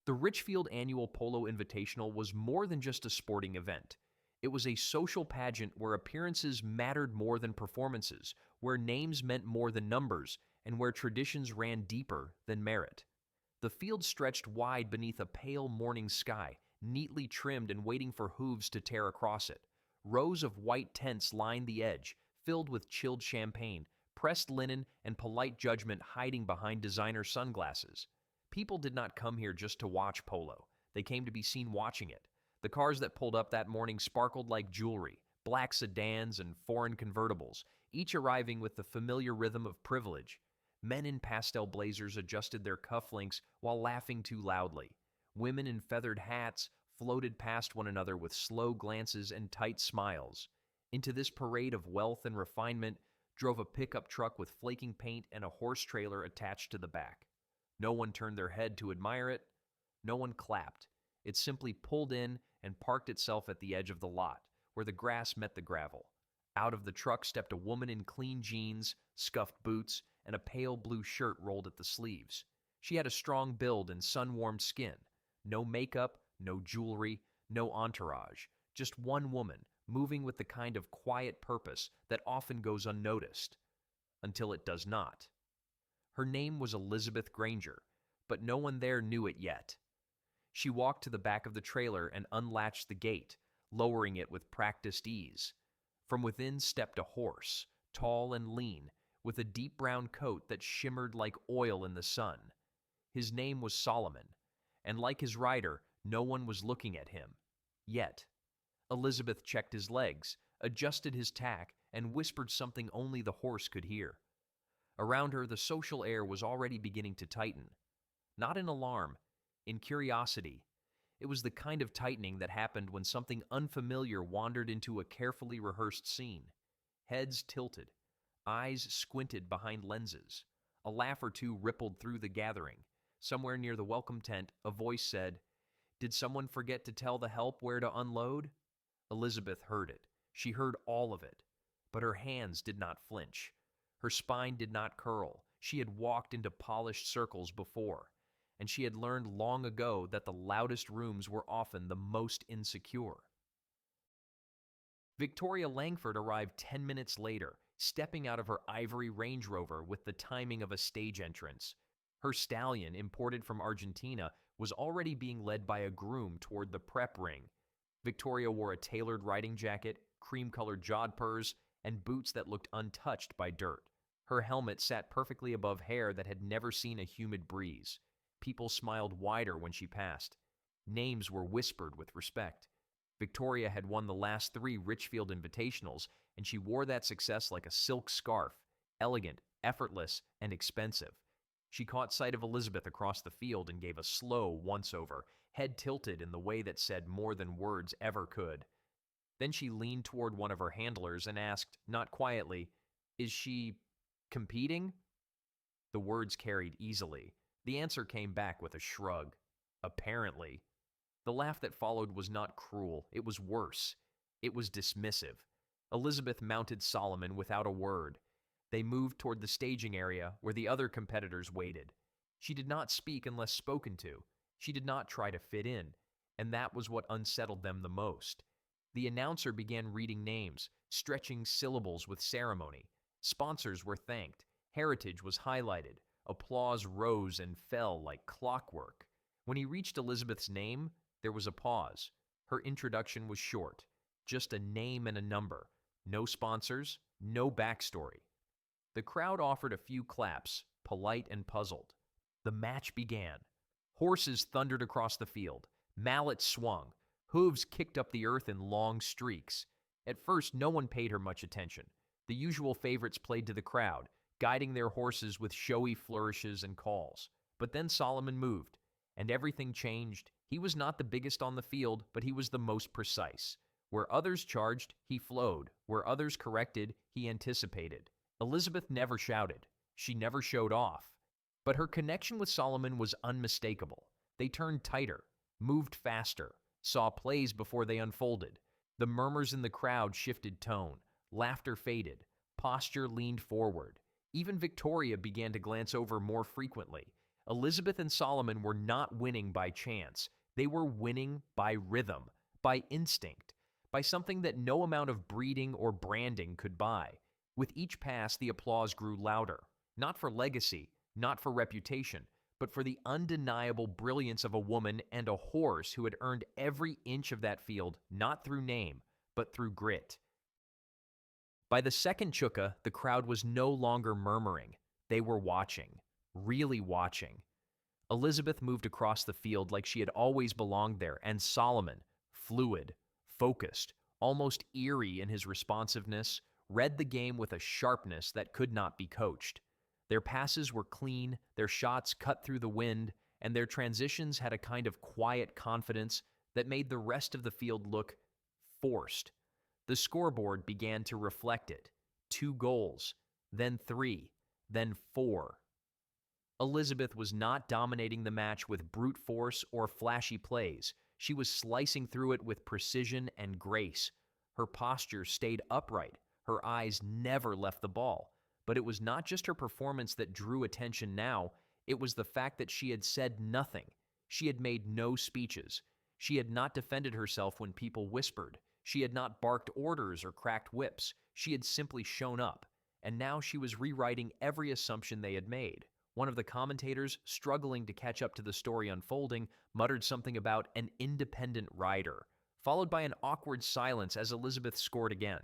The Richfield Annual Polo Invitational was more than just a sporting event. It was a social pageant where appearances mattered more than performances, where names meant more than numbers, and where traditions ran deeper than merit. The field stretched wide beneath a pale morning sky, neatly trimmed and waiting for hooves to tear across it. Rows of white tents lined the edge, filled with chilled champagne, pressed linen, and polite judgment hiding behind designer sunglasses. People did not come here just to watch polo. They came to be seen watching it. The cars that pulled up that morning sparkled like jewelry, black sedans and foreign convertibles, each arriving with the familiar rhythm of privilege. Men in pastel blazers adjusted their cufflinks while laughing too loudly. Women in feathered hats floated past one another with slow glances and tight smiles. Into this parade of wealth and refinement drove a pickup truck with flaking paint and a horse trailer attached to the back. No one turned their head to admire it. No one clapped. It simply pulled in and parked itself at the edge of the lot, where the grass met the gravel. Out of the truck stepped a woman in clean jeans, scuffed boots, and a pale blue shirt rolled at the sleeves. She had a strong build and sun-warmed skin. No makeup, no jewelry, no entourage. Just one woman, moving with the kind of quiet purpose that often goes unnoticed. Until it does not. Her name was Elizabeth Granger, but no one there knew it yet. She walked to the back of the trailer and unlatched the gate, lowering it with practiced ease. From within stepped a horse, tall and lean, with a deep brown coat that shimmered like oil in the sun. His name was Solomon, and like his rider, no one was looking at him. Yet. Elizabeth checked his legs, adjusted his tack, and whispered something only the horse could hear. Around her, the social air was already beginning to tighten. Not in alarm, in curiosity. It was the kind of tightening that happened when something unfamiliar wandered into a carefully rehearsed scene. Heads tilted, eyes squinted behind lenses. A laugh or two rippled through the gathering. Somewhere near the welcome tent, a voice said, "Did someone forget to tell the help where to unload?" Elizabeth heard it. She heard all of it. But her hands did not flinch. Her spine did not curl. She had walked into polished circles before, and she had learned long ago that the loudest rooms were often the most insecure. Victoria Langford arrived 10 minutes later, stepping out of her ivory Range Rover with the timing of a stage entrance. Her stallion, imported from Argentina, was already being led by a groom toward the prep ring. Victoria wore a tailored riding jacket, cream-colored jodhpurs, and boots that looked untouched by dirt. Her helmet sat perfectly above hair that had never seen a humid breeze. People smiled wider when she passed. Names were whispered with respect. Victoria had won the last 3 Richfield Invitationals, and she wore that success like a silk scarf, elegant, effortless, and expensive. She caught sight of Elizabeth across the field and gave a slow once-over, head tilted in the way that said more than words ever could. Then she leaned toward one of her handlers and asked, not quietly, "Is she competing?" The words carried easily. The answer came back with a shrug. "Apparently." The laugh that followed was not cruel. It was worse. It was dismissive. Elizabeth mounted Solomon without a word. They moved toward the staging area where the other competitors waited. She did not speak unless spoken to. She did not try to fit in, and that was what unsettled them the most. The announcer began reading names, stretching syllables with ceremony. Sponsors were thanked. Heritage was highlighted. Applause rose and fell like clockwork. When he reached Elizabeth's name, there was a pause. Her introduction was short. Just a name and a number. No sponsors, no backstory. The crowd offered a few claps, polite and puzzled. The match began. Horses thundered across the field. Mallets swung. Hooves kicked up the earth in long streaks. At first, no one paid her much attention. The usual favorites played to the crowd, guiding their horses with showy flourishes and calls. But then Solomon moved, and everything changed. He was not the biggest on the field, but he was the most precise. Where others charged, he flowed. Where others corrected, he anticipated. Elizabeth never shouted. She never showed off. But her connection with Solomon was unmistakable. They turned tighter, moved faster, saw plays before they unfolded. The murmurs in the crowd shifted tone. Laughter faded. Posture leaned forward. Even Victoria began to glance over more frequently. Elizabeth and Solomon were not winning by chance. They were winning by rhythm, by instinct, by something that no amount of breeding or branding could buy. With each pass, the applause grew louder, not for legacy, not for reputation, but for the undeniable brilliance of a woman and a horse who had earned every inch of that field, not through name, but through grit. By the second chuka, the crowd was no longer murmuring. They were watching, really watching. Elizabeth moved across the field like she had always belonged there, and Solomon, fluid, focused, almost eerie in his responsiveness, read the game with a sharpness that could not be coached. Their passes were clean, their shots cut through the wind, and their transitions had a kind of quiet confidence that made the rest of the field look forced. The scoreboard began to reflect it. 2 goals, then 3, then 4. Elizabeth was not dominating the match with brute force or flashy plays. She was slicing through it with precision and grace. Her posture stayed upright. Her eyes never left the ball. But it was not just her performance that drew attention now. It was the fact that she had said nothing. She had made no speeches. She had not defended herself when people whispered. She had not barked orders or cracked whips. She had simply shown up. And now she was rewriting every assumption they had made. One of the commentators, struggling to catch up to the story unfolding, muttered something about an independent rider, followed by an awkward silence as Elizabeth scored again.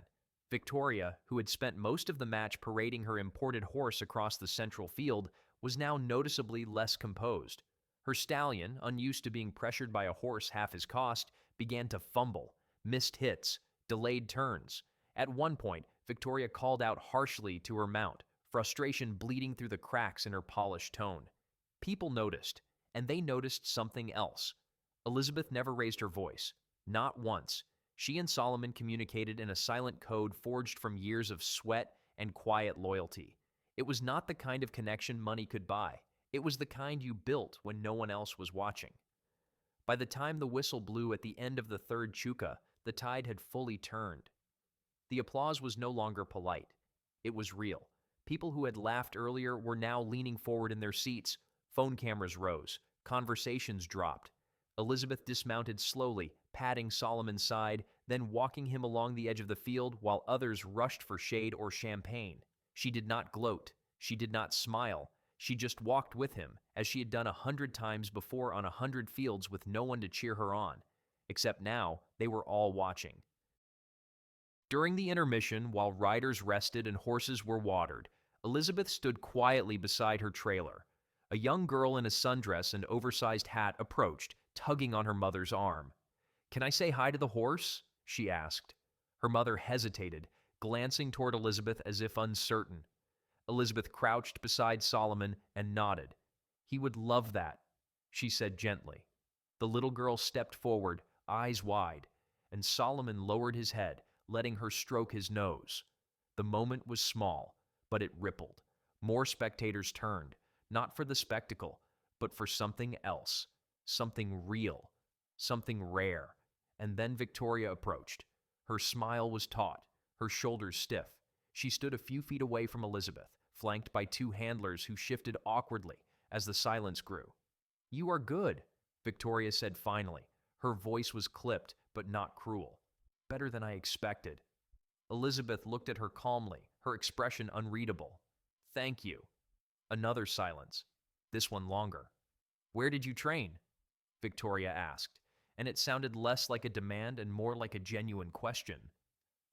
Victoria, who had spent most of the match parading her imported horse across the central field, was now noticeably less composed. Her stallion, unused to being pressured by a horse half his cost, began to fumble, missed hits, delayed turns. At one point, Victoria called out harshly to her mount, frustration bleeding through the cracks in her polished tone. People noticed, and they noticed something else. Elizabeth never raised her voice, not once. She and Solomon communicated in a silent code forged from years of sweat and quiet loyalty. It was not the kind of connection money could buy. It was the kind you built when no one else was watching. By the time the whistle blew at the end of the third chuka, the tide had fully turned. The applause was no longer polite. It was real. People who had laughed earlier were now leaning forward in their seats. Phone cameras rose. Conversations dropped. Elizabeth dismounted slowly, patting Solomon's side, then walking him along the edge of the field while others rushed for shade or champagne. She did not gloat. She did not smile. She just walked with him, as she had done 100 times before on 100 fields with no one to cheer her on. Except now, they were all watching. During the intermission, while riders rested and horses were watered, Elizabeth stood quietly beside her trailer. A young girl in a sundress and oversized hat approached, tugging on her mother's arm. "Can I say hi to the horse?" she asked. Her mother hesitated, glancing toward Elizabeth as if uncertain. Elizabeth crouched beside Solomon and nodded. "He would love that," she said gently. The little girl stepped forward, eyes wide, and Solomon lowered his head, letting her stroke his nose. The moment was small, but it rippled. More spectators turned, not for the spectacle, but for something else, something real, something rare. And then Victoria approached. Her smile was taut, her shoulders stiff. She stood a few feet away from Elizabeth, flanked by 2 handlers who shifted awkwardly as the silence grew. "You are good," Victoria said finally. Her voice was clipped, but not cruel. "Better than I expected." Elizabeth looked at her calmly, her expression unreadable. "Thank you." Another silence, this one longer. "Where did you train?" Victoria asked, and it sounded less like a demand and more like a genuine question.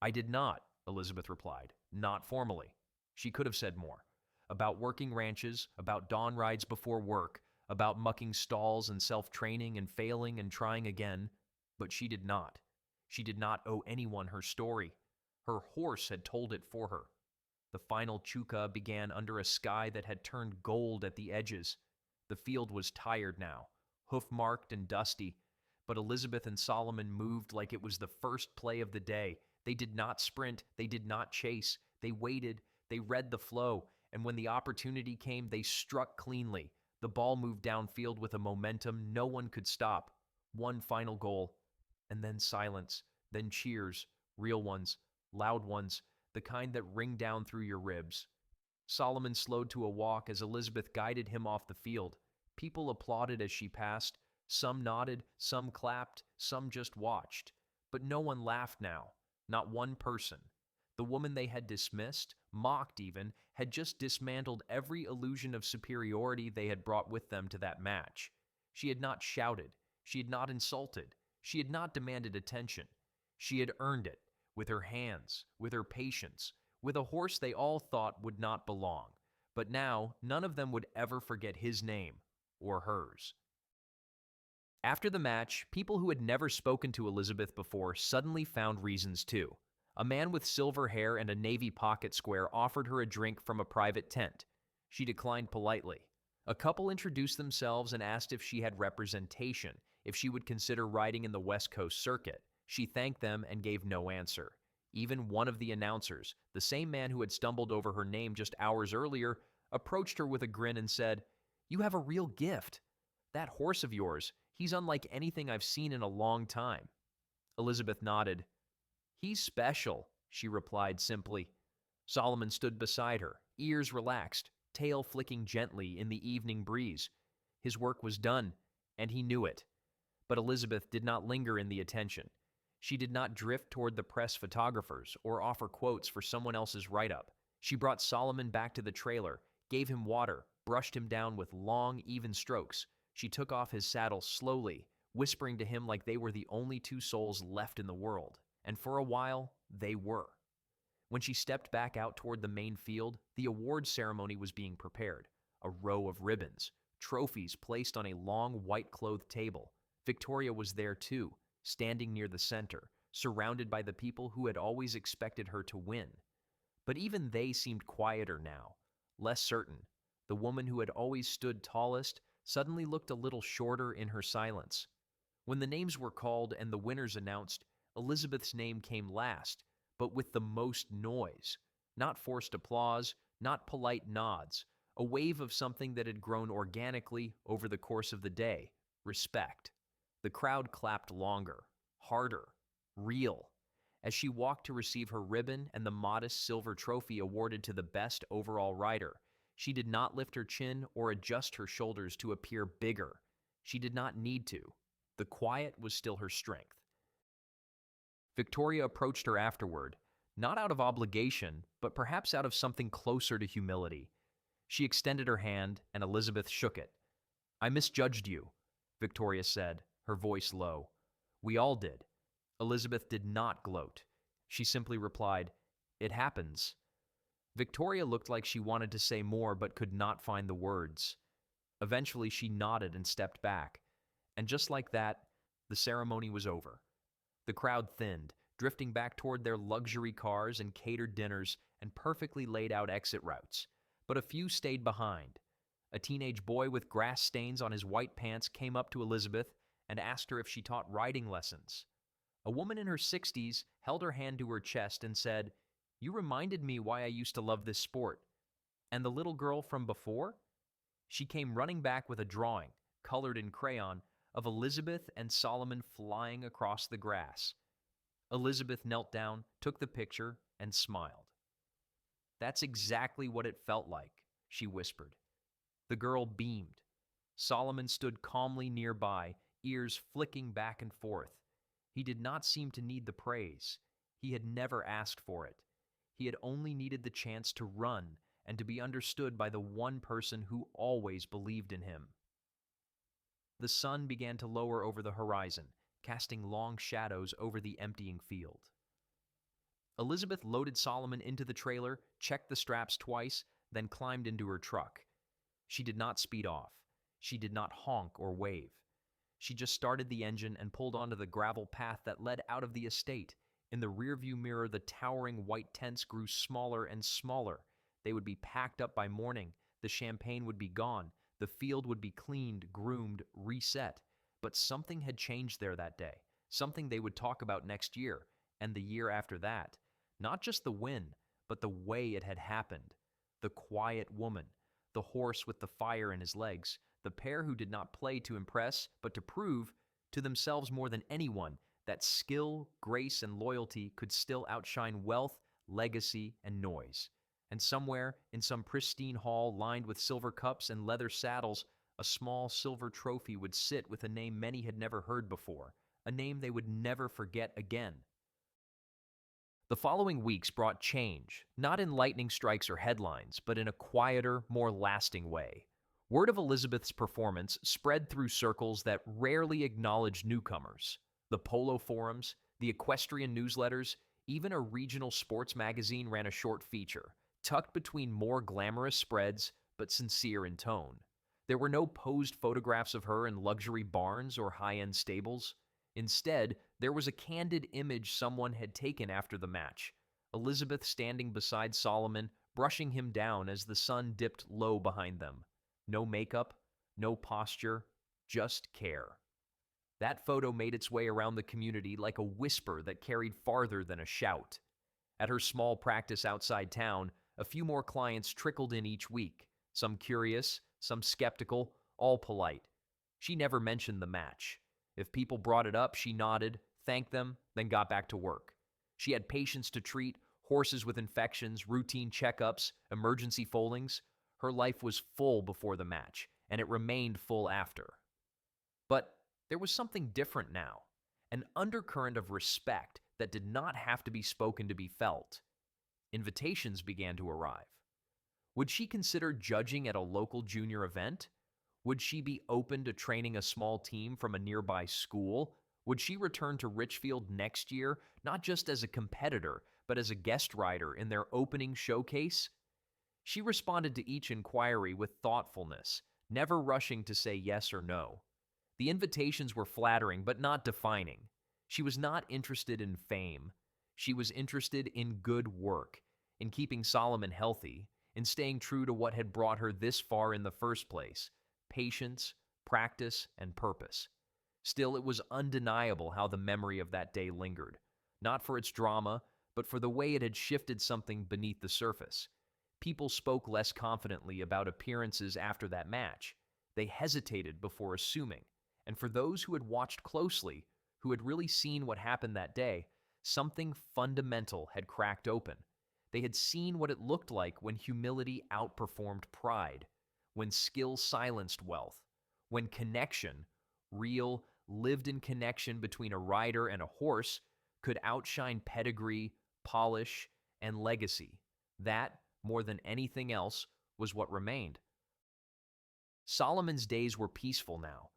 "I did not," Elizabeth replied, "not formally." She could have said more. About working ranches, about dawn rides before work, about mucking stalls and self-training and failing and trying again. But she did not. She did not owe anyone her story. Her horse had told it for her. The final chuka began under a sky that had turned gold at the edges. The field was tired now, hoof-marked and dusty, but Elizabeth and Solomon moved like it was the first play of the day. They did not sprint, they did not chase. They waited, they read the flow, and when the opportunity came, they struck cleanly. The ball moved downfield with a momentum no one could stop. One final goal, and then silence, then cheers, real ones, loud ones, the kind that ring down through your ribs. Solomon slowed to a walk as Elizabeth guided him off the field. People applauded as she passed. Some nodded, some clapped, some just watched. But no one laughed now, not one person. The woman they had dismissed, mocked even, had just dismantled every illusion of superiority they had brought with them to that match. She had not shouted. She had not insulted. She had not demanded attention. She had earned it, with her hands, with her patience, with a horse they all thought would not belong. But now, none of them would ever forget his name, or hers. After the match, people who had never spoken to Elizabeth before suddenly found reasons to. A man with silver hair and a navy pocket square offered her a drink from a private tent. She declined politely. A couple introduced themselves and asked if she had representation, if she would consider riding in the West Coast circuit. She thanked them and gave no answer. Even one of the announcers, the same man who had stumbled over her name just hours earlier, approached her with a grin and said, "You have a real gift. That horse of yours, he's unlike anything I've seen in a long time." Elizabeth nodded. "He's special," she replied simply. Solomon stood beside her, ears relaxed, tail flicking gently in the evening breeze. His work was done, and he knew it. But Elizabeth did not linger in the attention. She did not drift toward the press photographers or offer quotes for someone else's write-up. She brought Solomon back to the trailer, gave him water, brushed him down with long, even strokes. She took off his saddle slowly, whispering to him like they were the only two souls left in the world. And for a while, they were. When she stepped back out toward the main field, the award ceremony was being prepared. A row of ribbons, trophies placed on a long white-clothed table. Victoria was there too, standing near the center, surrounded by the people who had always expected her to win. But even they seemed quieter now, less certain. The woman who had always stood tallest suddenly looked a little shorter in her silence. When the names were called and the winners announced, Elizabeth's name came last, but with the most noise. Not forced applause, not polite nods, a wave of something that had grown organically over the course of the day: respect. The crowd clapped longer, harder, real, as she walked to receive her ribbon and the modest silver trophy awarded to the best overall rider. She did not lift her chin or adjust her shoulders to appear bigger. She did not need to. The quiet was still her strength. Victoria approached her afterward, not out of obligation, but perhaps out of something closer to humility. She extended her hand, and Elizabeth shook it. "I misjudged you," Victoria said, her voice low. "We all did." Elizabeth did not gloat. She simply replied, "It happens." Victoria looked like she wanted to say more but could not find the words. Eventually she nodded and stepped back. And just like that, the ceremony was over. The crowd thinned, drifting back toward their luxury cars and catered dinners and perfectly laid out exit routes. But a few stayed behind. A teenage boy with grass stains on his white pants came up to Elizabeth and asked her if she taught riding lessons. A woman in her 60s held her hand to her chest and said, "You reminded me why I used to love this sport." And the little girl from before? She came running back with a drawing, colored in crayon, of Elizabeth and Solomon flying across the grass. Elizabeth knelt down, took the picture, and smiled. "That's exactly what it felt like," she whispered. The girl beamed. Solomon stood calmly nearby, ears flicking back and forth. He did not seem to need the praise. He had never asked for it. He had only needed the chance to run and to be understood by the one person who always believed in him. The sun began to lower over the horizon, casting long shadows over the emptying field. Elizabeth loaded Solomon into the trailer, checked the straps twice, then climbed into her truck. She did not speed off. She did not honk or wave. She just started the engine and pulled onto the gravel path that led out of the estate. In the rearview mirror, the towering white tents grew smaller and smaller. They would be packed up by morning. The champagne would be gone. The field would be cleaned, groomed, reset. But something had changed there that day. Something they would talk about next year, and the year after that. Not just the win, but the way it had happened. The quiet woman, the horse with the fire in his legs, the pair who did not play to impress, but to prove, to themselves more than anyone, that skill, grace, and loyalty could still outshine wealth, legacy, and noise. And somewhere, in some pristine hall lined with silver cups and leather saddles, A small silver trophy would sit with a name many had never heard before, a name they would never forget again. The following weeks brought change, not in lightning strikes or headlines, but in a quieter, more lasting way. Word of Elizabeth's performance spread through circles that rarely acknowledged newcomers. The Polo forums, the equestrian newsletters, even a regional sports magazine ran a short feature, tucked between more glamorous spreads, but sincere in tone. There were no posed photographs of her in luxury barns or high-end stables. Instead, there was a candid image someone had taken after the match. Elizabeth standing beside Solomon, brushing him down as the sun dipped low behind them. No makeup, no posture, just care. That photo made its way around the community like a whisper that carried farther than a shout. At her small practice outside town, a few more clients trickled in each week, some curious, some skeptical, all polite. She never mentioned the match. If people brought it up, she nodded, thanked them, then got back to work. She had patients to treat, horses with infections, routine checkups, emergency foalings. Her life was full before the match, and it remained full after. But there was something different now, an undercurrent of respect that did not have to be spoken to be felt. Invitations began to arrive. Would she consider judging at a local junior event? Would she be open to training a small team from a nearby school? Would she return to Richfield next year, not just as a competitor, but as a guest rider in their opening showcase? She responded to each inquiry with thoughtfulness, never rushing to say yes or no. The invitations were flattering, but not defining. She was not interested in fame. She was interested in good work, in keeping Solomon healthy, in staying true to what had brought her this far in the first place: patience, practice, and purpose. Still, it was undeniable how the memory of that day lingered, not for its drama, but for the way it had shifted something beneath the surface. People spoke less confidently about appearances after that match. They hesitated before assuming, and for those who had watched closely, who had really seen what happened that day, something fundamental had cracked open. They had seen what it looked like when humility outperformed pride, when skill silenced wealth, when connection, real, lived-in connection between a rider and a horse, could outshine pedigree, polish, and legacy. That, more than anything else, was what remained. Solomon's days were peaceful now.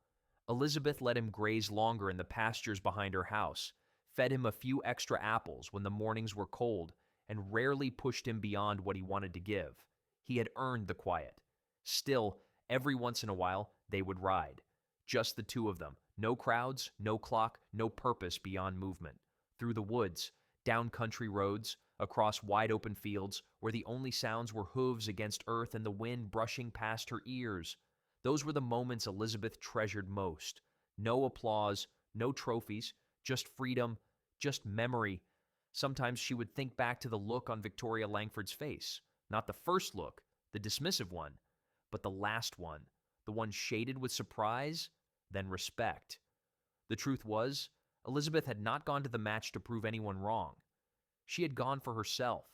Elizabeth let him graze longer in the pastures behind her house, fed him a few extra apples when the mornings were cold, and rarely pushed him beyond what he wanted to give. He had earned the quiet. Still, every once in a while, they would ride. Just the two of them. No crowds, no clock, no purpose beyond movement. Through the woods, down country roads, across wide-open fields, where the only sounds were hooves against earth and the wind brushing past her ears. Those were the moments Elizabeth treasured most. No applause, no trophies, just freedom, just memory. Sometimes she would think back to the look on Victoria Langford's face. Not the first look, the dismissive one, but the last one, the one shaded with surprise, then respect. The truth was, Elizabeth had not gone to the match to prove anyone wrong. She had gone for herself,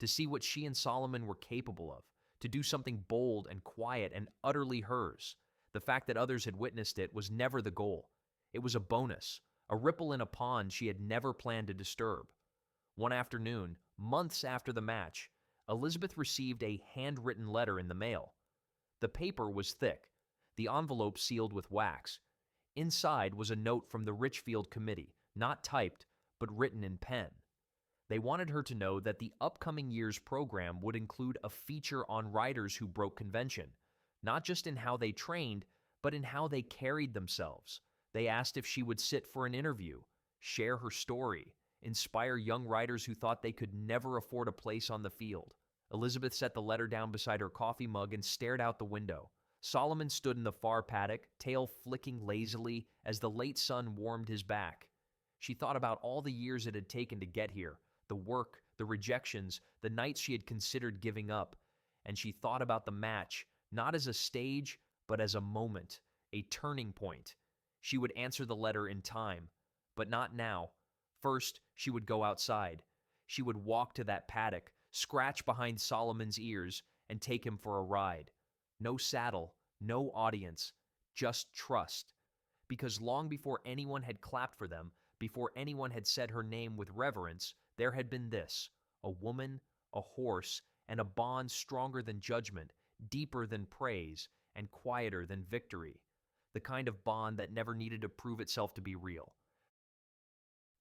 to see what she and Solomon were capable of, to do something bold and quiet and utterly hers. The fact that others had witnessed it was never the goal. It was a bonus, a ripple in a pond she had never planned to disturb. One afternoon, months after the match, Elizabeth received a handwritten letter in the mail. The paper was thick, the envelope sealed with wax. Inside was a note from the Richfield Committee, not typed, but written in pen. They wanted her to know that the upcoming year's program would include a feature on riders who broke convention, not just in how they trained, but in how they carried themselves. They asked if she would sit for an interview, share her story, inspire young riders who thought they could never afford a place on the field. Elizabeth set the letter down beside her coffee mug and stared out the window. Solomon stood in the far paddock, tail flicking lazily as the late sun warmed his back. She thought about all the years it had taken to get here, the work, the rejections, the nights she had considered giving up, and she thought about the match, not as a stage, but as a moment, a turning point. She would answer the letter in time, but not now. First, she would go outside. She would walk to that paddock, scratch behind Solomon's ears, and take him for a ride. No saddle, No audience, just trust. Because long before anyone had clapped for them, before anyone had said her name with reverence, there had been this: a woman, a horse, and a bond stronger than judgment, deeper than praise, and quieter than victory. The kind of bond that never needed to prove itself to be real.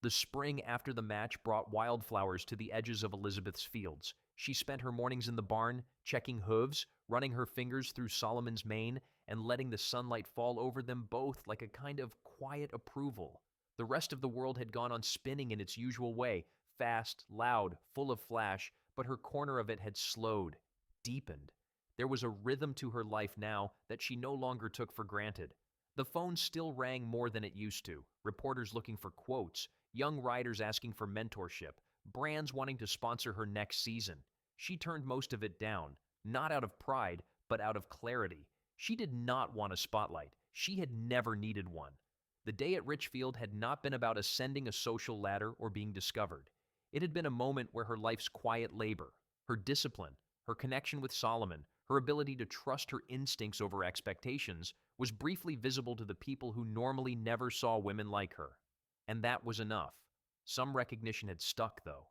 The spring after the match brought wildflowers to the edges of Elizabeth's fields. She spent her mornings in the barn, checking hooves, running her fingers through Solomon's mane, and letting the sunlight fall over them both like a kind of quiet approval. The rest of the world had gone on spinning in its usual way, fast, loud, full of flash, but her corner of it had slowed, deepened. There was a rhythm to her life now that she no longer took for granted. The phone still rang more than it used to, reporters looking for quotes, young riders asking for mentorship, brands wanting to sponsor her next season. She turned most of it down, not out of pride, but out of clarity. She did not want a spotlight. She had never needed one. The day at Richfield had not been about ascending a social ladder or being discovered. It had been a moment where her life's quiet labor, her discipline, her connection with Solomon, her ability to trust her instincts over expectations, was briefly visible to the people who normally never saw women like her. And that was enough. Some recognition had stuck, though.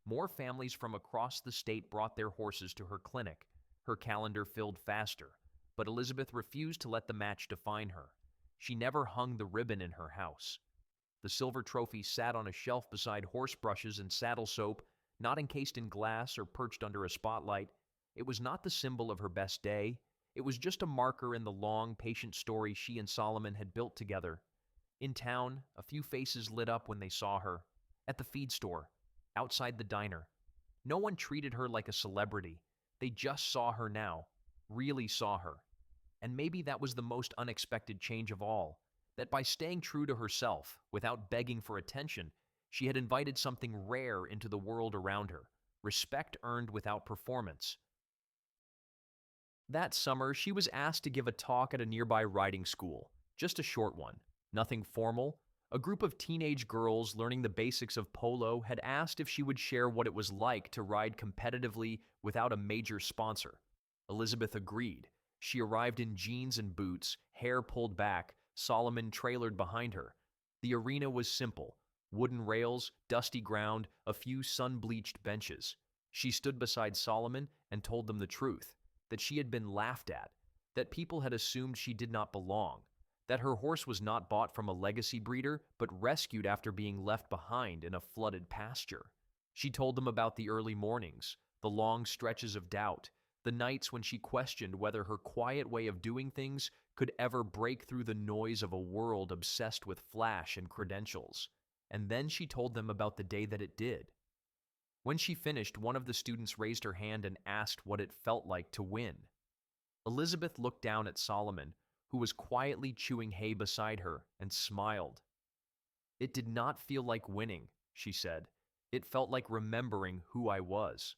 More families from across the state brought their horses to her clinic. Her calendar filled faster, but Elizabeth refused to let the match define her. She never hung the ribbon in her house. The silver trophy sat on a shelf beside horse brushes and saddle soap, not encased in glass or perched under a spotlight. It was not the symbol of her best day. It was just a marker in the long, patient story she and Solomon had built together. In town, a few faces lit up when they saw her. At the feed store, outside the diner. No one treated her like a celebrity. They just saw her now, really saw her. And maybe that was the most unexpected change of all, that by staying true to herself, without begging for attention, she had invited something rare into the world around her, respect earned without performance. That summer, she was asked to give a talk at a nearby riding school, just a short one, nothing formal. A group of teenage girls learning the basics of polo had asked if she would share what it was like to ride competitively without a major sponsor. Elizabeth agreed. She arrived in jeans and boots, hair pulled back, Solomon trailered behind her. The arena was simple: wooden rails, dusty ground, a few sun-bleached benches. She stood beside Solomon and told them the truth, that she had been laughed at, that people had assumed she did not belong, that her horse was not bought from a legacy breeder, but rescued after being left behind in a flooded pasture. She told them about the early mornings, the long stretches of doubt, the nights when she questioned whether her quiet way of doing things could ever break through the noise of a world obsessed with flash and credentials. And then she told them about the day that it did. When she finished, one of the students raised her hand and asked what it felt like to win. Elizabeth looked down at Solomon, who was quietly chewing hay beside her, and smiled. "It did not feel like winning," she said. "It felt like remembering who I was."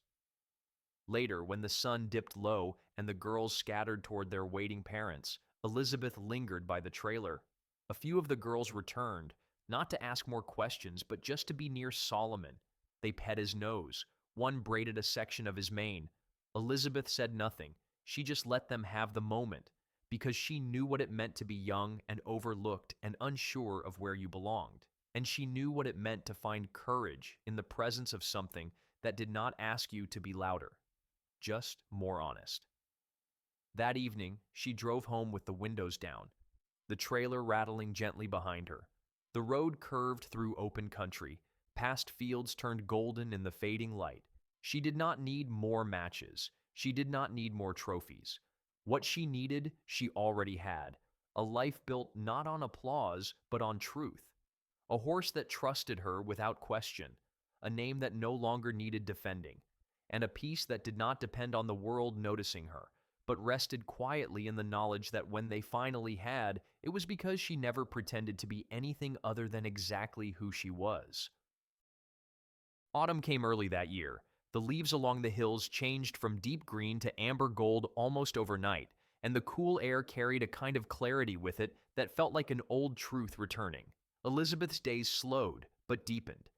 Later, when the sun dipped low and the girls scattered toward their waiting parents, Elizabeth lingered by the trailer. A few of the girls returned, not to ask more questions, but just to be near Solomon. They pet his nose. One braided a section of his mane. Elizabeth said nothing. She just let them have the moment, because she knew what it meant to be young and overlooked and unsure of where you belonged. And she knew what it meant to find courage in the presence of something that did not ask you to be louder, just more honest. That evening, she drove home with the windows down, the trailer rattling gently behind her. The road curved through open country, past fields turned golden in the fading light. She did not need more matches. She did not need more trophies. What she needed, she already had. A life built not on applause, but on truth. A horse that trusted her without question. A name that no longer needed defending. And a peace that did not depend on the world noticing her, but rested quietly in the knowledge that when they finally had, it was because she never pretended to be anything other than exactly who she was. Autumn came early that year. The leaves along the hills changed from deep green to amber gold almost overnight, and the cool air carried a kind of clarity with it that felt like an old truth returning. Elizabeth's days slowed, but deepened.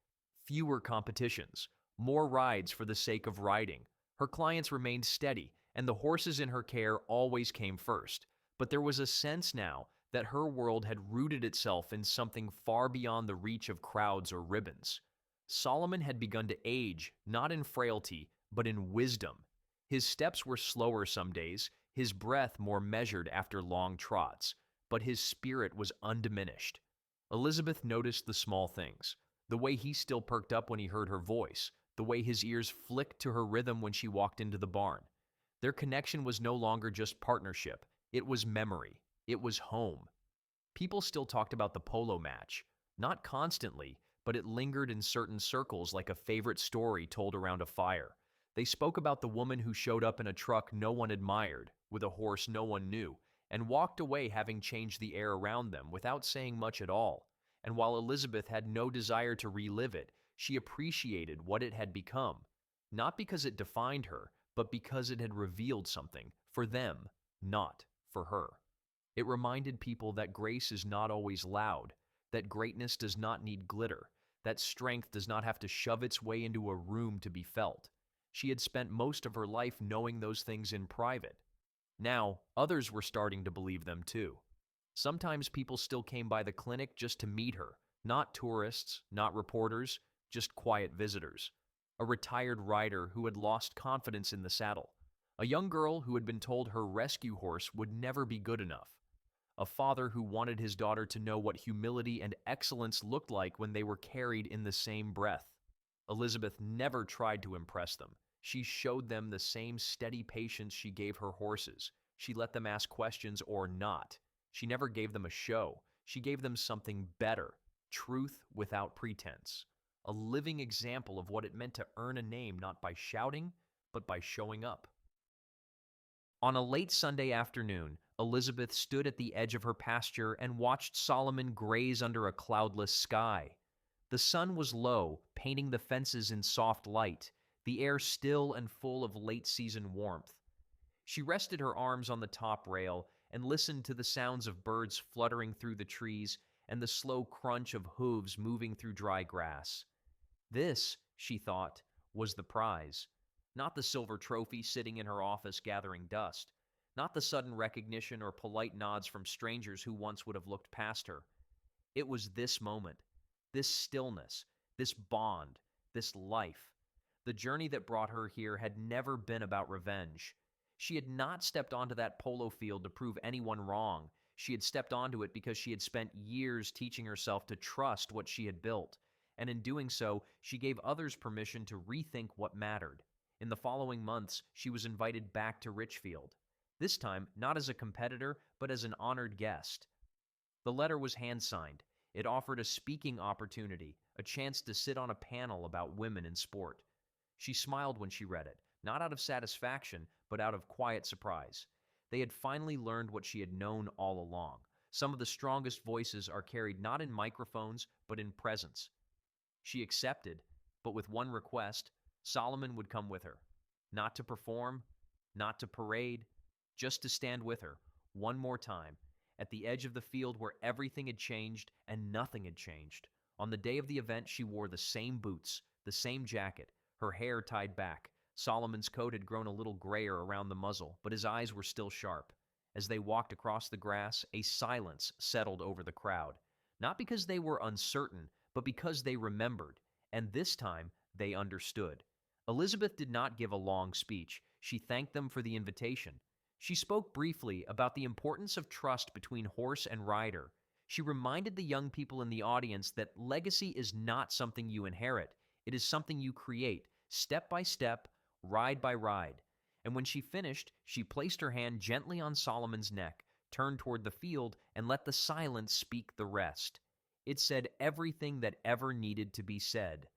Fewer competitions, more rides for the sake of riding. Her clients remained steady, and the horses in her care always came first. But there was a sense now that her world had rooted itself in something far beyond the reach of crowds or ribbons. Solomon had begun to age, not in frailty, but in wisdom. His steps were slower some days, his breath more measured after long trots, but his spirit was undiminished. Elizabeth noticed the small things, the way he still perked up when he heard her voice, the way his ears flicked to her rhythm when she walked into the barn. Their connection was no longer just partnership, it was memory, it was home. People still talked about the polo match, not constantly, but it lingered in certain circles like a favorite story told around a fire. They spoke about the woman who showed up in a truck no one admired, with a horse no one knew, and walked away having changed the air around them without saying much at all. And while Elizabeth had no desire to relive it, she appreciated what it had become, not because it defined her, but because it had revealed something, for them, not for her. It reminded people that grace is not always loud, that greatness does not need glitter, that strength does not have to shove its way into a room to be felt. She had spent most of her life knowing those things in private. Now, others were starting to believe them too. Sometimes people still came by the clinic just to meet her, not tourists, not reporters, just quiet visitors. A retired rider who had lost confidence in the saddle. A young girl who had been told her rescue horse would never be good enough. A father who wanted his daughter to know what humility and excellence looked like when they were carried in the same breath. Elizabeth never tried to impress them. She showed them the same steady patience she gave her horses. She let them ask questions or not. She never gave them a show. She gave them something better, truth without pretense. A living example of what it meant to earn a name not by shouting, but by showing up. On a late Sunday afternoon, Elizabeth stood at the edge of her pasture and watched Solomon graze under a cloudless sky. The sun was low, painting the fences in soft light, the air still and full of late-season warmth. She rested her arms on the top rail and listened to the sounds of birds fluttering through the trees and the slow crunch of hooves moving through dry grass. This, she thought, was the prize. Not the silver trophy sitting in her office gathering dust. Not the sudden recognition or polite nods from strangers who once would have looked past her. It was this moment, this stillness, this bond, this life. The journey that brought her here had never been about revenge. She had not stepped onto that polo field to prove anyone wrong. She had stepped onto it because she had spent years teaching herself to trust what she had built. And in doing so, she gave others permission to rethink what mattered. In the following months, she was invited back to Richfield. This time, not as a competitor, but as an honored guest. The letter was hand-signed. It offered a speaking opportunity, a chance to sit on a panel about women in sport. She smiled when she read it, not out of satisfaction, but out of quiet surprise. They had finally learned what she had known all along. Some of the strongest voices are carried not in microphones, but in presence. She accepted, but with one request: Solomon would come with her. Not to perform, not to parade, just to stand with her, one more time, at the edge of the field where everything had changed and nothing had changed. On the day of the event, she wore the same boots, the same jacket, her hair tied back. Solomon's coat had grown a little grayer around the muzzle, but his eyes were still sharp. As they walked across the grass, a silence settled over the crowd. Not because they were uncertain, but because they remembered, and this time they understood. Elizabeth did not give a long speech. She thanked them for the invitation. She spoke briefly about the importance of trust between horse and rider. She reminded the young people in the audience that legacy is not something you inherit. It is something you create, step by step, ride by ride. And when she finished, she placed her hand gently on Solomon's neck, turned toward the field, and let the silence speak the rest. It said everything that ever needed to be said.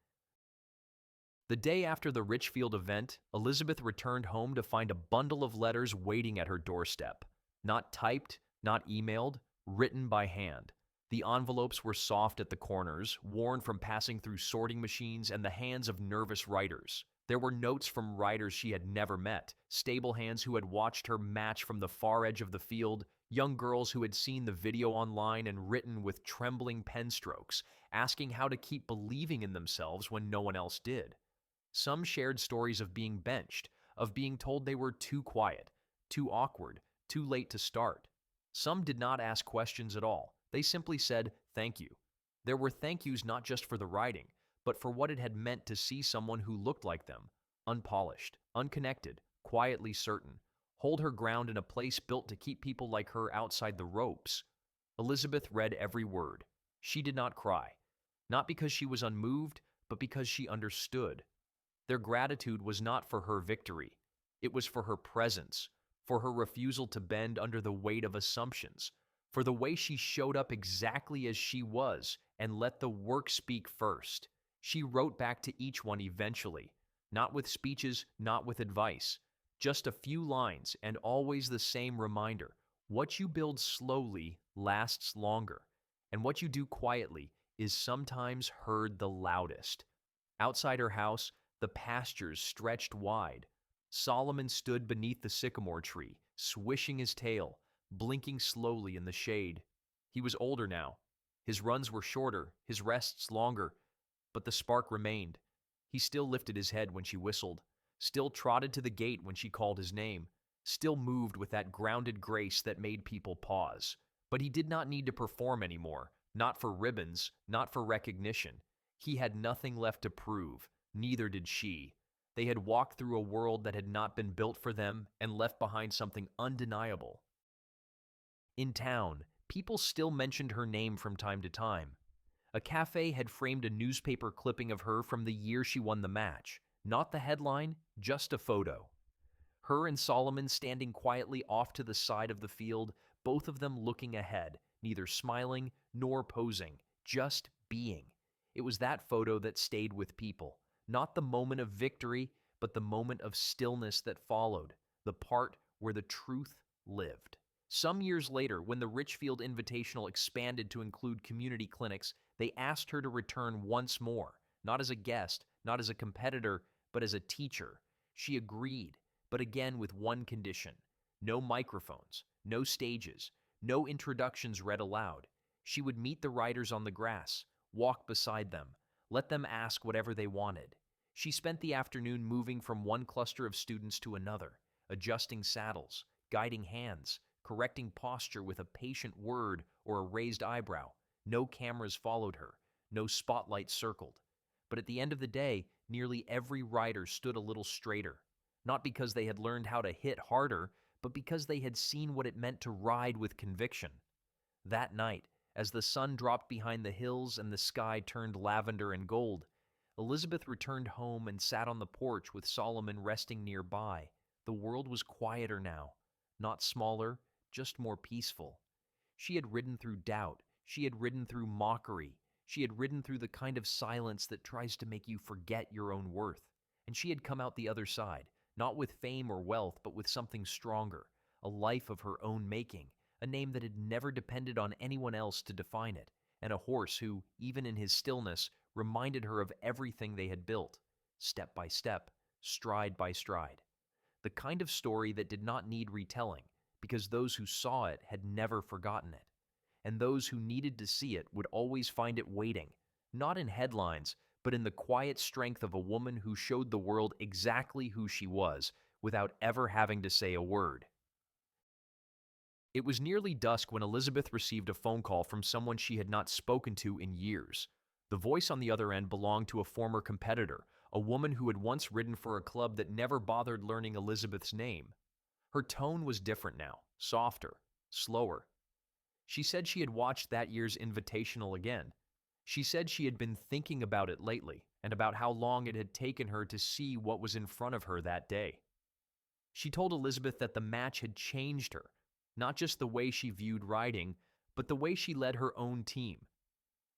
The day after the Richfield event, Elizabeth returned home to find a bundle of letters waiting at her doorstep. Not typed, not emailed, written by hand. The envelopes were soft at the corners, worn from passing through sorting machines and the hands of nervous writers. There were notes from riders she had never met, stable hands who had watched her match from the far edge of the field, young girls who had seen the video online and written with trembling pen strokes, asking how to keep believing in themselves when no one else did. Some shared stories of being benched, of being told they were too quiet, too awkward, too late to start. Some did not ask questions at all. They simply said, "Thank you." There were thank yous not just for the writing, but for what it had meant to see someone who looked like them, unpolished, unconnected, quietly certain, hold her ground in a place built to keep people like her outside the ropes. Elizabeth read every word. She did not cry, not because she was unmoved, but because she understood. Their gratitude was not for her victory. It was for her presence, for her refusal to bend under the weight of assumptions, for the way she showed up exactly as she was and let the work speak first. She wrote back to each one eventually, not with speeches, not with advice, just a few lines and always the same reminder. What you build slowly lasts longer, and what you do quietly is sometimes heard the loudest. Outside her house, the pastures stretched wide. Solomon stood beneath the sycamore tree, swishing his tail, blinking slowly in the shade. He was older now. His runs were shorter, his rests longer, but the spark remained. He still lifted his head when she whistled, still trotted to the gate when she called his name, still moved with that grounded grace that made people pause. But he did not need to perform anymore, not for ribbons, not for recognition. He had nothing left to prove, neither did she. They had walked through a world that had not been built for them and left behind something undeniable. In town, people still mentioned her name from time to time. A cafe had framed a newspaper clipping of her from the year she won the match. Not the headline, just a photo. Her and Solomon standing quietly off to the side of the field, both of them looking ahead, neither smiling nor posing, just being. It was that photo that stayed with people. Not the moment of victory, but the moment of stillness that followed, the part where the truth lived. Some years later, when the Richfield Invitational expanded to include community clinics, they asked her to return once more, not as a guest, not as a competitor, but as a teacher. She agreed, but again with one condition: no microphones, no stages, no introductions read aloud. She would meet the riders on the grass, walk beside them, let them ask whatever they wanted. She spent the afternoon moving from one cluster of students to another, adjusting saddles, guiding hands, correcting posture with a patient word or a raised eyebrow. No cameras followed her, no spotlight circled. But at the end of the day, nearly every rider stood a little straighter, not because they had learned how to hit harder, but because they had seen what it meant to ride with conviction. That night, as the sun dropped behind the hills and the sky turned lavender and gold, Elizabeth returned home and sat on the porch with Solomon resting nearby. The world was quieter now, not smaller, just more peaceful. She had ridden through doubt. She had ridden through mockery. She had ridden through the kind of silence that tries to make you forget your own worth. And she had come out the other side, not with fame or wealth, but with something stronger, a life of her own making, a name that had never depended on anyone else to define it, and a horse who, even in his stillness, reminded her of everything they had built, step by step, stride by stride. The kind of story that did not need retelling, because those who saw it had never forgotten it. And those who needed to see it would always find it waiting, not in headlines, but in the quiet strength of a woman who showed the world exactly who she was, without ever having to say a word. It was nearly dusk when Elizabeth received a phone call from someone she had not spoken to in years. The voice on the other end belonged to a former competitor, a woman who had once ridden for a club that never bothered learning Elizabeth's name. Her tone was different now, softer, slower. She said she had watched that year's Invitational again. She said she had been thinking about it lately, and about how long it had taken her to see what was in front of her that day. She told Elizabeth that the match had changed her, not just the way she viewed riding, but the way she led her own team.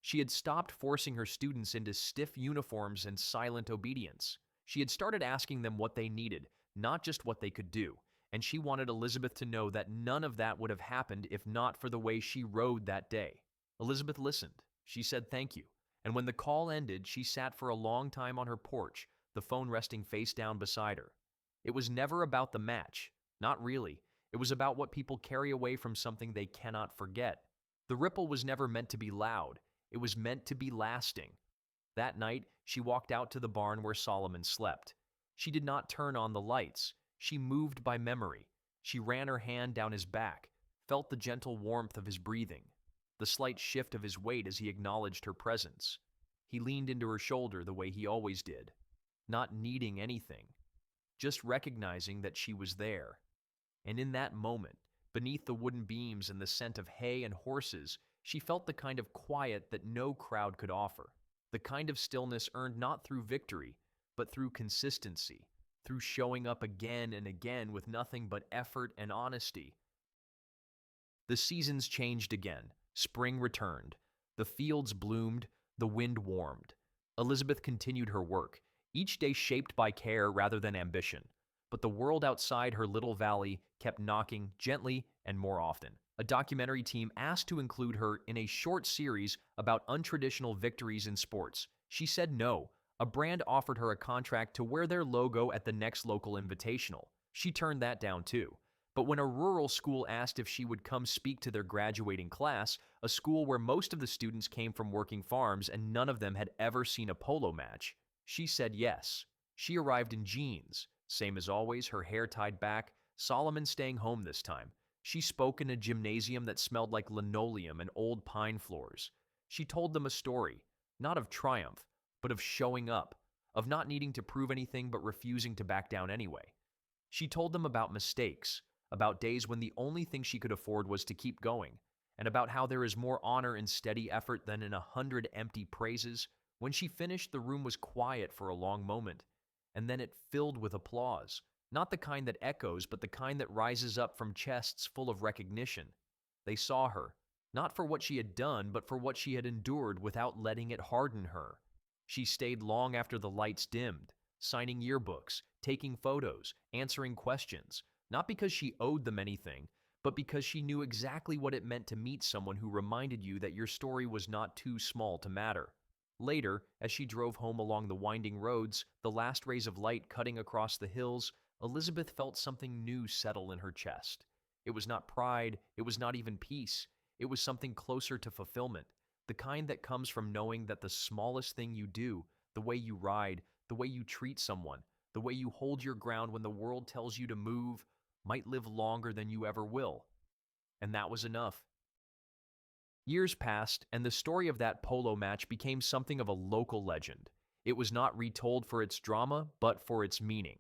She had stopped forcing her students into stiff uniforms and silent obedience. She had started asking them what they needed, not just what they could do, and she wanted Elizabeth to know that none of that would have happened if not for the way she rode that day. Elizabeth listened. She said thank you, and when the call ended, she sat for a long time on her porch, the phone resting face down beside her. It was never about the match. Not really. It was about what people carry away from something they cannot forget. The ripple was never meant to be loud. It was meant to be lasting. That night, she walked out to the barn where Solomon slept. She did not turn on the lights. She moved by memory. She ran her hand down his back, felt the gentle warmth of his breathing, the slight shift of his weight as he acknowledged her presence. He leaned into her shoulder the way he always did, not needing anything, just recognizing that she was there. And in that moment, beneath the wooden beams and the scent of hay and horses, she felt the kind of quiet that no crowd could offer, the kind of stillness earned not through victory, but through consistency, through showing up again and again with nothing but effort and honesty. The seasons changed again. Spring returned. The fields bloomed. The wind warmed. Elizabeth continued her work, each day shaped by care rather than ambition. But the world outside her little valley kept knocking gently and more often. A documentary team asked to include her in a short series about untraditional victories in sports. She said no. A brand offered her a contract to wear their logo at the next local invitational. She turned that down too. But when a rural school asked if she would come speak to their graduating class, a school where most of the students came from working farms and none of them had ever seen a polo match, she said yes. She arrived in jeans. Same as always, her hair tied back, Solomon staying home this time. She spoke in a gymnasium that smelled like linoleum and old pine floors. She told them a story, not of triumph, but of showing up, of not needing to prove anything but refusing to back down anyway. She told them about mistakes, about days when the only thing she could afford was to keep going, and about how there is more honor in steady effort than in 100 empty praises. When she finished, the room was quiet for a long moment, and then it filled with applause, not the kind that echoes, but the kind that rises up from chests full of recognition. They saw her, not for what she had done, but for what she had endured without letting it harden her. She stayed long after the lights dimmed, signing yearbooks, taking photos, answering questions, not because she owed them anything, but because she knew exactly what it meant to meet someone who reminded you that your story was not too small to matter. Later, as she drove home along the winding roads, the last rays of light cutting across the hills, Elizabeth felt something new settle in her chest. It was not pride, it was not even peace. It was something closer to fulfillment, the kind that comes from knowing that the smallest thing you do, the way you ride, the way you treat someone, the way you hold your ground when the world tells you to move, might live longer than you ever will. And that was enough. Years passed, and the story of that polo match became something of a local legend. It was not retold for its drama, but for its meaning.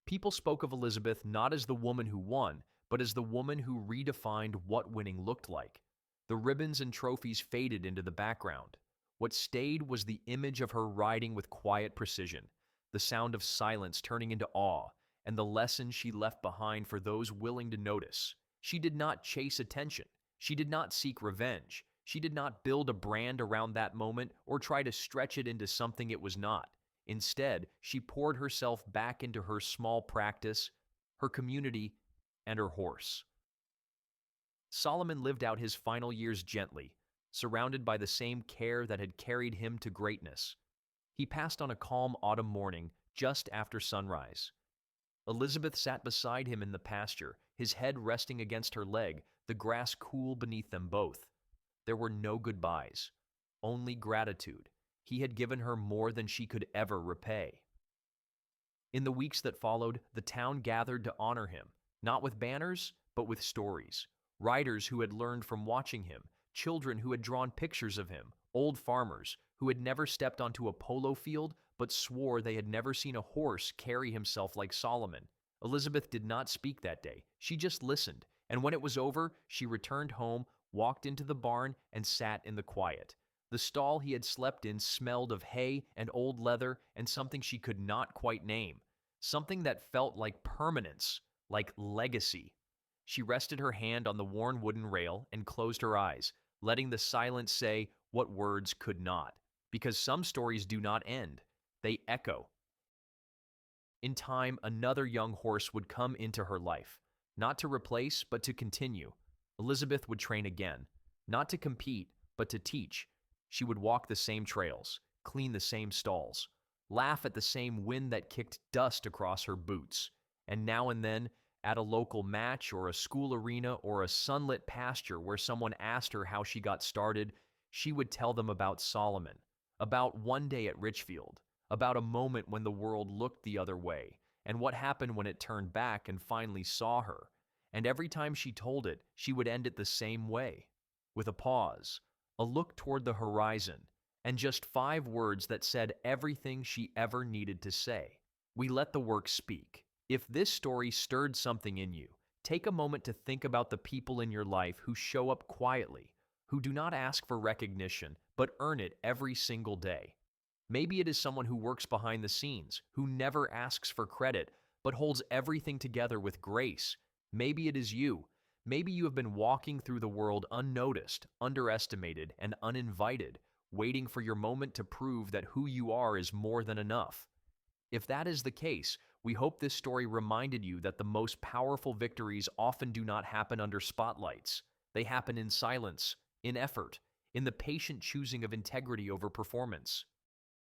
People spoke of Elizabeth not as the woman who won, but as the woman who redefined what winning looked like. The ribbons and trophies faded into the background. What stayed was the image of her riding with quiet precision, the sound of silence turning into awe, and the lesson she left behind for those willing to notice. She did not chase attention. She did not seek revenge. She did not build a brand around that moment or try to stretch it into something it was not. Instead, she poured herself back into her small practice, her community, and her horse. Solomon lived out his final years gently, surrounded by the same care that had carried him to greatness. He passed on a calm autumn morning just after sunrise. Elizabeth sat beside him in the pasture, his head resting against her leg, the grass cool beneath them both. There were no goodbyes, only gratitude. He had given her more than she could ever repay. In the weeks that followed, the town gathered to honor him, not with banners, but with stories. Riders who had learned from watching him, children who had drawn pictures of him, old farmers who had never stepped onto a polo field but swore they had never seen a horse carry himself like Solomon. Elizabeth did not speak that day. She just listened, and when it was over, she returned home, walked into the barn, and sat in the quiet. The stall he had slept in smelled of hay and old leather and something she could not quite name, something that felt like permanence, like legacy. She rested her hand on the worn wooden rail and closed her eyes, letting the silence say what words could not. Because some stories do not end, they echo. In time, another young horse would come into her life, not to replace, but to continue. Elizabeth would train again, not to compete, but to teach. She would walk the same trails, clean the same stalls, laugh at the same wind that kicked dust across her boots, and now and then, at a local match or a school arena or a sunlit pasture where someone asked her how she got started, she would tell them about Solomon, about one day at Richfield, about a moment when the world looked the other way, and what happened when it turned back and finally saw her. And every time she told it, she would end it the same way, with a pause, a look toward the horizon, and just 5 words that said everything she ever needed to say. We let the work speak. If this story stirred something in you, take a moment to think about the people in your life who show up quietly, who do not ask for recognition, but earn it every single day. Maybe it is someone who works behind the scenes, who never asks for credit, but holds everything together with grace. Maybe it is you. Maybe you have been walking through the world unnoticed, underestimated, and uninvited, waiting for your moment to prove that who you are is more than enough. If that is the case, we hope this story reminded you that the most powerful victories often do not happen under spotlights. They happen in silence, in effort, in the patient choosing of integrity over performance.